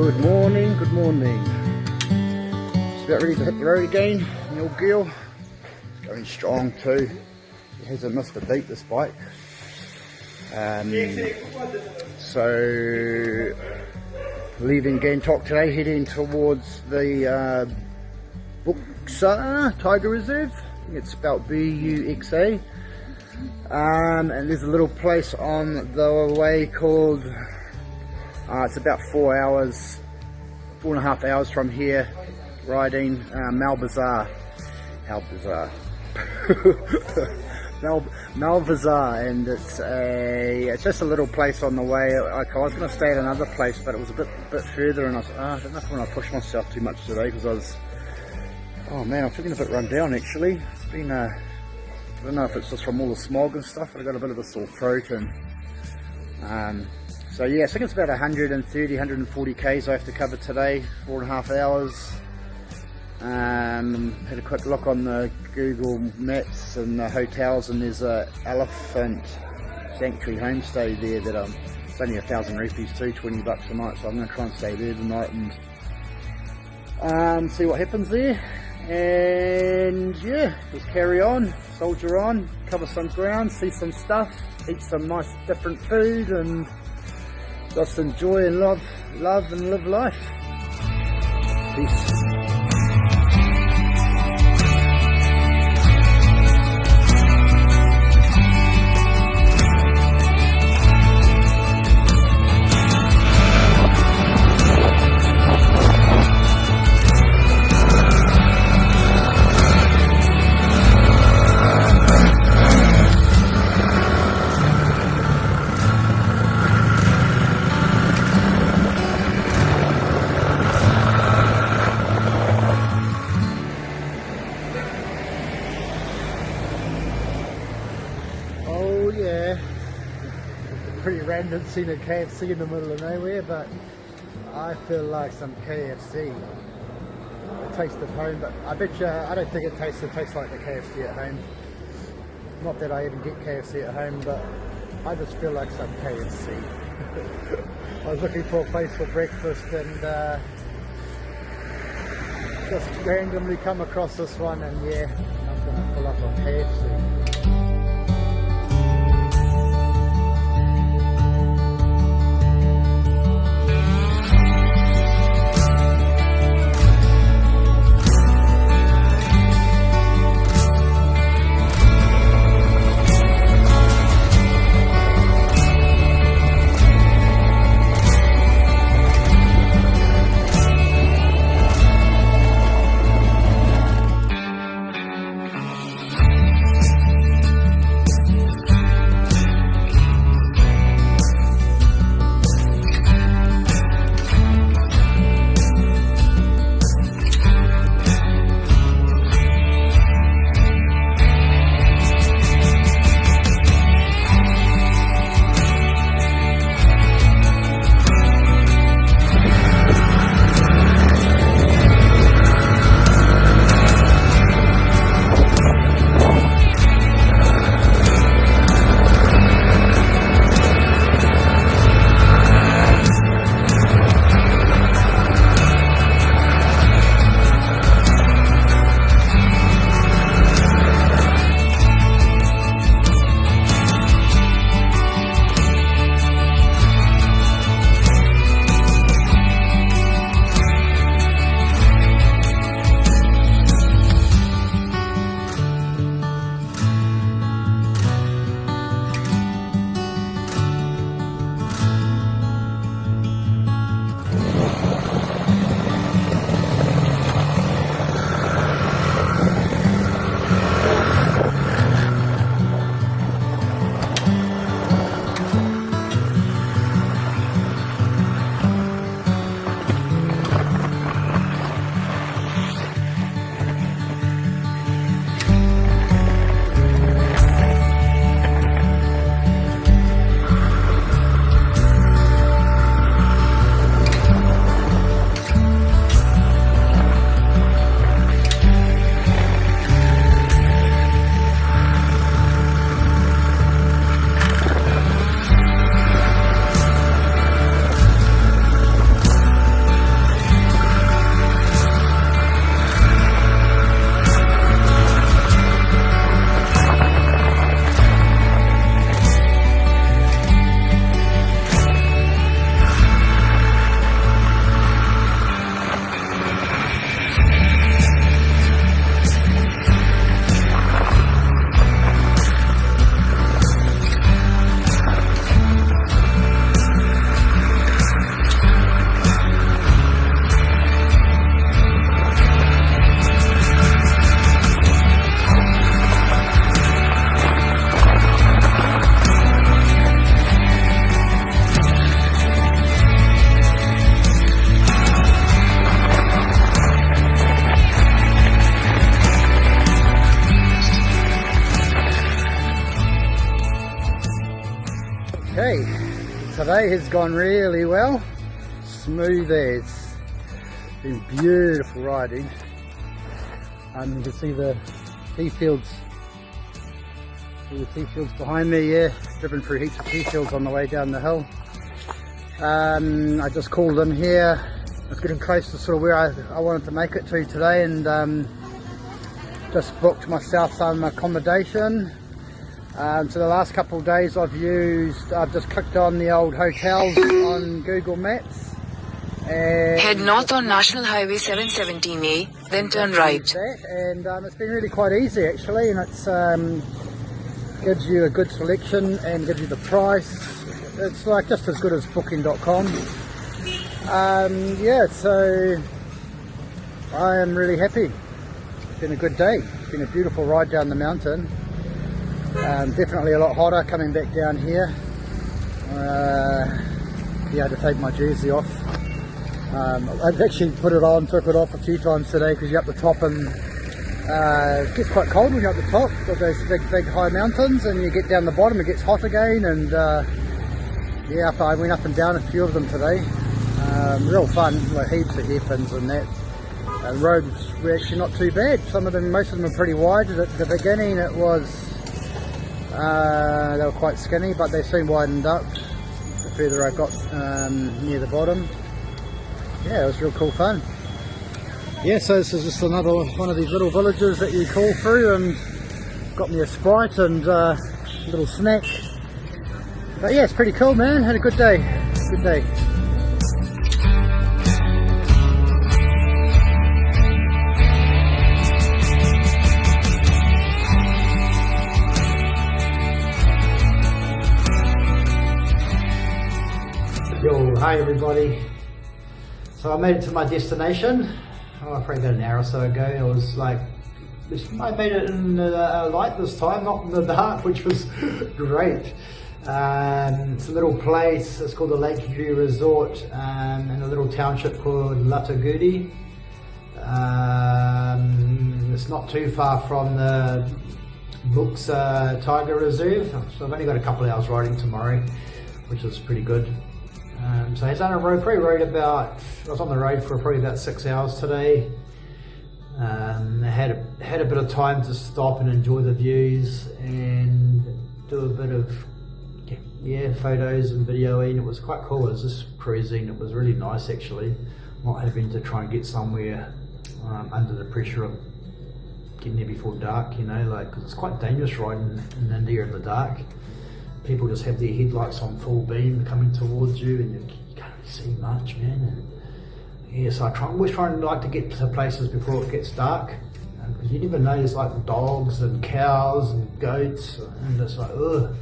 Good morning, good morning. Just about ready to hit the road again. The old girl, going strong too. It hasn't missed a beat, this bike. So, leaving Gangtok today, heading towards the Buxa Tiger Reserve. I think it's spelled B-U-X-A. And there's a little place on the way called, it's about 4.5 hours from here, riding Malbazar. Malbazar, and it's just a little place on the way. I was going to stay at another place, but it was a bit further, and I don't know if I want to push myself too much today, because I'm feeling a bit run down actually. It's been I don't know if it's just from all the smog and stuff, but I got a bit of a sore throat, and so yeah, I think it's about 130, 140 k's I have to cover today, 4.5 hours. Had a quick look on the Google Maps and the hotels, and there's a elephant sanctuary homestay there that it's only 1,000 rupees too, 20 bucks a night, so I'm going to try and stay there tonight and see what happens there. And yeah, just carry on, soldier on, cover some ground, see some stuff, eat some nice different food, and just enjoy and love and live life. Peace. Oh yeah, pretty random seeing a KFC in the middle of nowhere, but I feel like some KFC. The taste of home, but I bet you, I don't think it tastes like the KFC at home. Not that I even get KFC at home, but I just feel like some KFC. I was looking for a place for breakfast, and just randomly come across this one, and yeah, I'm gonna fill up on KFC. day has gone really well. Smooth as. Been beautiful riding. You can see the tea fields. See the tea fields behind me, yeah. Driven through heaps of tea fields on the way down the hill. I just called in here. I was getting close to sort of where I wanted to make it to today, and just booked myself some accommodation. So the last couple of days I've just clicked on the old hotels on Google Maps. And head north on National Highway 717A, then turn right. And it's been really quite easy actually, and it's gives you a good selection and gives you the price. It's like just as good as booking.com. Yeah, so I am really happy. It's been a good day. It's been a beautiful ride down the mountain. Definitely a lot hotter coming back down here. Yeah, I had to take my jersey off. I've actually put it on, took it off a few times today because you're up the top, and it gets quite cold when you're up the top of those big high mountains, and you get down the bottom, it gets hot again. And yeah, I went up and down a few of them today. Real fun, like heaps of hairpins and that. Roads were actually not too bad. Most of them are pretty wide. At the beginning it was, they were quite skinny, but they soon widened up the further I got near the bottom. Yeah, it was real cool fun. Yeah, so this is just another one of these little villages that you call through, and got me a Sprite and a little snack. But yeah, it's pretty cool, man. Had a good day. Good day. Yo, hi everybody. So I made it to my destination. Probably about an hour or so ago. It was like, I made it in the light this time, not in the dark, which was great. It's a little place. It's called the Lakeview Resort in a little township called Latagudi. It's not too far from the Buxa Tiger Reserve, so I've only got a couple of hours riding tomorrow, which is pretty good. So I was on the road for probably about 6 hours today. I had a bit of time to stop and enjoy the views and do a bit of photos and videoing. It was quite cool. It was just cruising. It was really nice actually, not having to try and get somewhere under the pressure of getting there before dark, you know, like, because it's quite dangerous riding in India in the dark. People just have their headlights on full beam coming towards you, and you can't really see much, man. And yeah, so I always try and like to get to places before it gets dark, because you never know, there's like dogs and cows and goats, and it's like, ugh,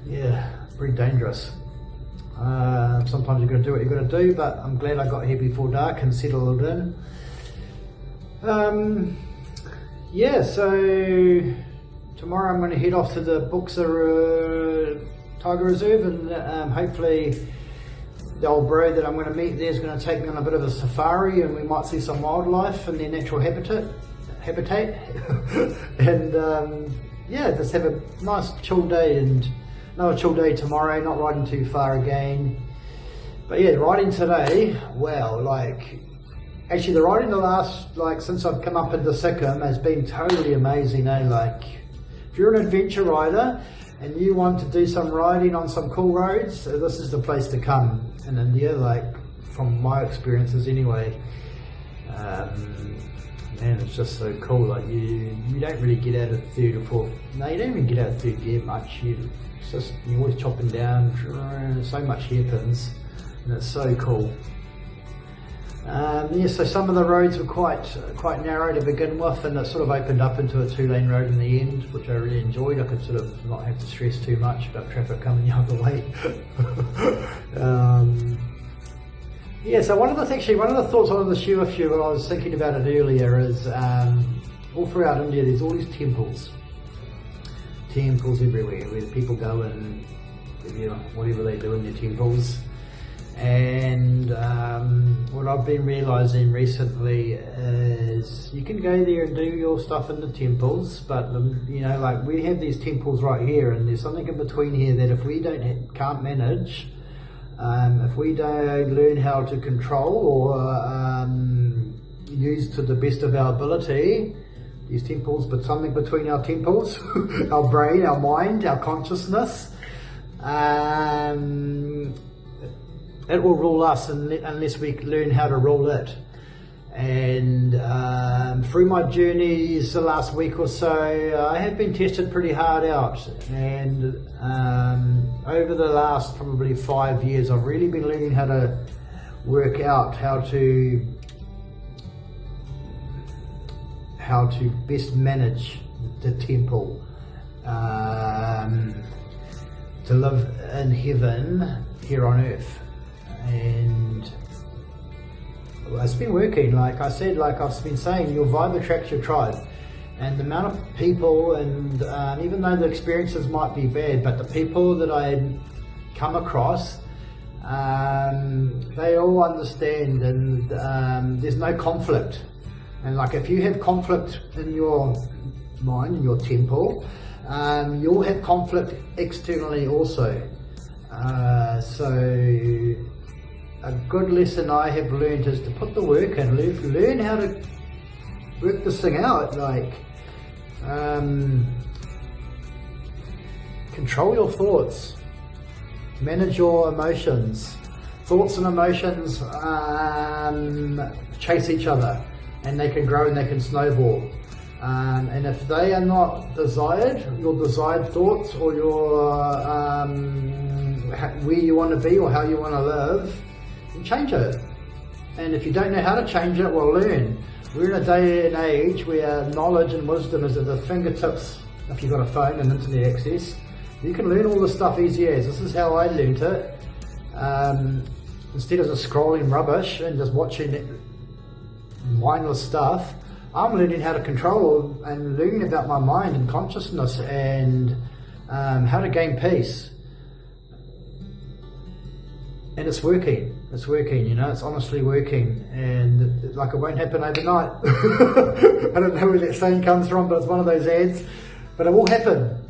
yeah, pretty dangerous. Sometimes you've got to do what you've got to do, but I'm glad I got here before dark and settled in. Yeah, so tomorrow I'm going to head off to the Buxa Tiger Reserve, and hopefully the old bro that I'm going to meet there is going to take me on a bit of a safari, and we might see some wildlife in their natural habitat. And yeah, just have a nice chill day, and another chill day tomorrow, not riding too far again. But yeah, riding today, wow, like, actually the riding since I've come up into Sikkim has been totally amazing, eh? Like, if you're an adventure rider and you want to do some riding on some cool roads, this is the place to come in India, like, from my experiences anyway. Man, it's just so cool. Like, you don't really get out of third or fourth, no, you don't even get out of third gear much. You're always chopping down so much hairpins, and it's so cool. Yeah, so some of the roads were quite narrow to begin with, and it sort of opened up into a 2-lane road in the end, which I really enjoyed. I could sort of not have to stress too much about traffic coming the other way. Yeah, so one of the thoughts I wanted to share with you when I was thinking about it earlier is all throughout India there's all these temples everywhere where people go and, you know, whatever they do in their temples. And what I've been realising recently is you can go there and do your stuff in the temples, but you know, like, we have these temples right here, and there's something in between here that if we can't manage, If we don't learn how to control or use to the best of our ability these temples, but something between our temples, our brain, our mind, our consciousness, it will rule us unless we learn how to rule it. And through my journeys the last week or so, I have been tested pretty hard out. And over the last probably 5 years, I've really been learning how to work out how to best manage the temple, to live in heaven here on earth. And it's been working. Like I said, like I've been saying, your vibe attracts your tribe. And the amount of people, and even though the experiences might be bad, but the people that I come across, they all understand, and there's no conflict. And like if you have conflict in your mind, in your temple, you'll have conflict externally also. So a good lesson I have learned is to put the work in, learn how to work this thing out, like control your thoughts, manage your emotions. Thoughts and emotions chase each other, and they can grow and they can snowball. And if they are not desired, your desired thoughts or your where you want to be or how you want to live, change it. And if you don't know how to change it, well, learn. We're in a day and age where knowledge and wisdom is at the fingertips. If you've got a phone and internet access, you can learn all this stuff easy as. This is how I learned it. Instead of just scrolling rubbish and just watching mindless stuff, I'm learning how to control and learning about my mind and consciousness and how to gain peace. And it's working. It's working, you know, it's honestly working. And like it won't happen overnight. I don't know where that saying comes from, but it's one of those ads. But it will happen.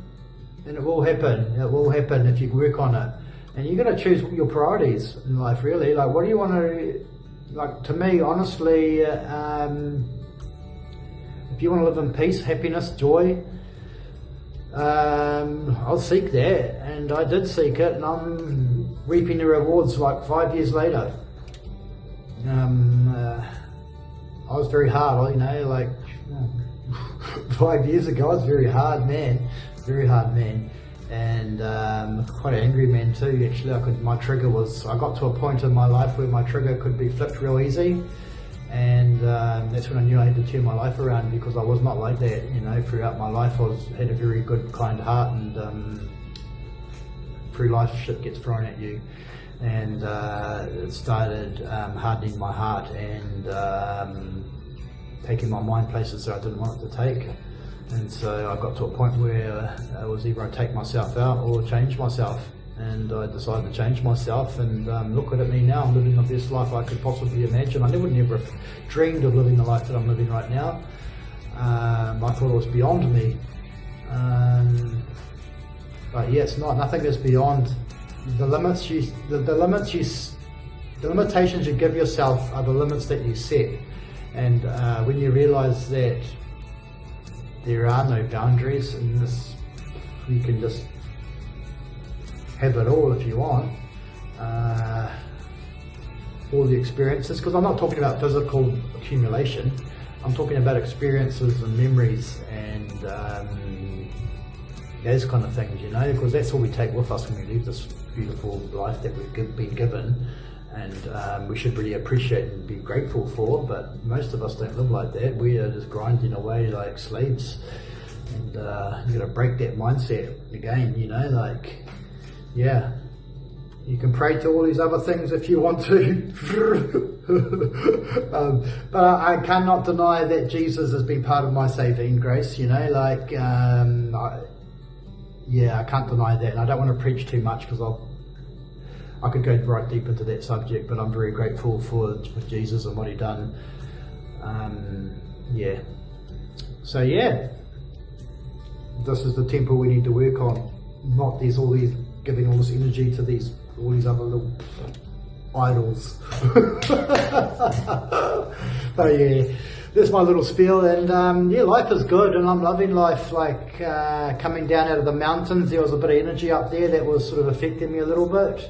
And it will happen. It will happen if you work on it. And you've got to choose your priorities in life, really. Like, what do you want to, like, to me, honestly, if you want to live in peace, happiness, joy, I'll seek that. And I did seek it, and I'm reaping the rewards like 5 years later. I was very hard, you know, like 5 years ago I was very hard man, and quite an angry man too. Actually, I got to a point in my life where my trigger could be flipped real easy, and that's when I knew I had to turn my life around, because I was not like that, you know. Throughout my life I had a very good, kind heart, and through life shit gets thrown at you, and it started hardening my heart and taking my mind places that I didn't want it to take. And so I got to a point where it was either I take myself out or change myself, and I decided to change myself. And look at me now, I'm living the best life I could possibly imagine. I never dreamed of living the life that I'm living right now. I thought it was beyond me. But yeah, it's not. Nothing is beyond. The limitations you give yourself are the limits that you set. And when you realise that there are no boundaries in this, you can just have it all if you want. All the experiences, because I'm not talking about physical accumulation. I'm talking about experiences and memories and those kind of things, you know, because that's all we take with us when we leave this beautiful life that we've been given, and we should really appreciate and be grateful for. But most of us don't live like that. We are just grinding away like slaves, and you got to break that mindset again, you know. Like, yeah, you can pray to all these other things if you want to, but I cannot deny that Jesus has been part of my saving grace, you know. Like, I can't deny that, and I don't want to preach too much because I could go right deep into that subject, but I'm very grateful for Jesus and what he done. Yeah. So yeah, this is the temple we need to work on. Not all these giving all this energy to these all these other little idols. But yeah, that's my little spiel, and yeah, life is good, and I'm loving life. Like coming down out of the mountains, there was a bit of energy up there that was sort of affecting me a little bit.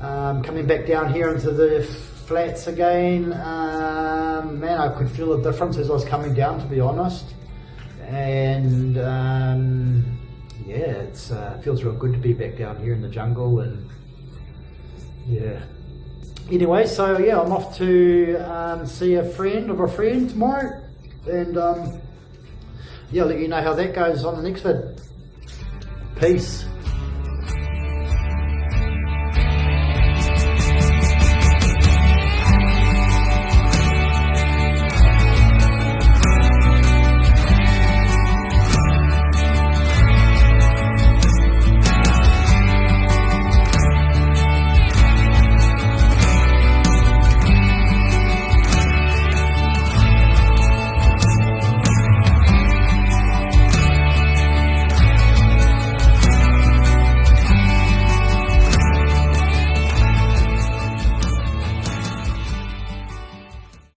Coming back down here into the flats again, man, I could feel the difference as I was coming down, to be honest. And yeah, it feels real good to be back down here in the jungle, and yeah. Anyway, so yeah, I'm off to see a friend of a friend tomorrow, and yeah, I'll let you know how that goes on the next vid. Peace.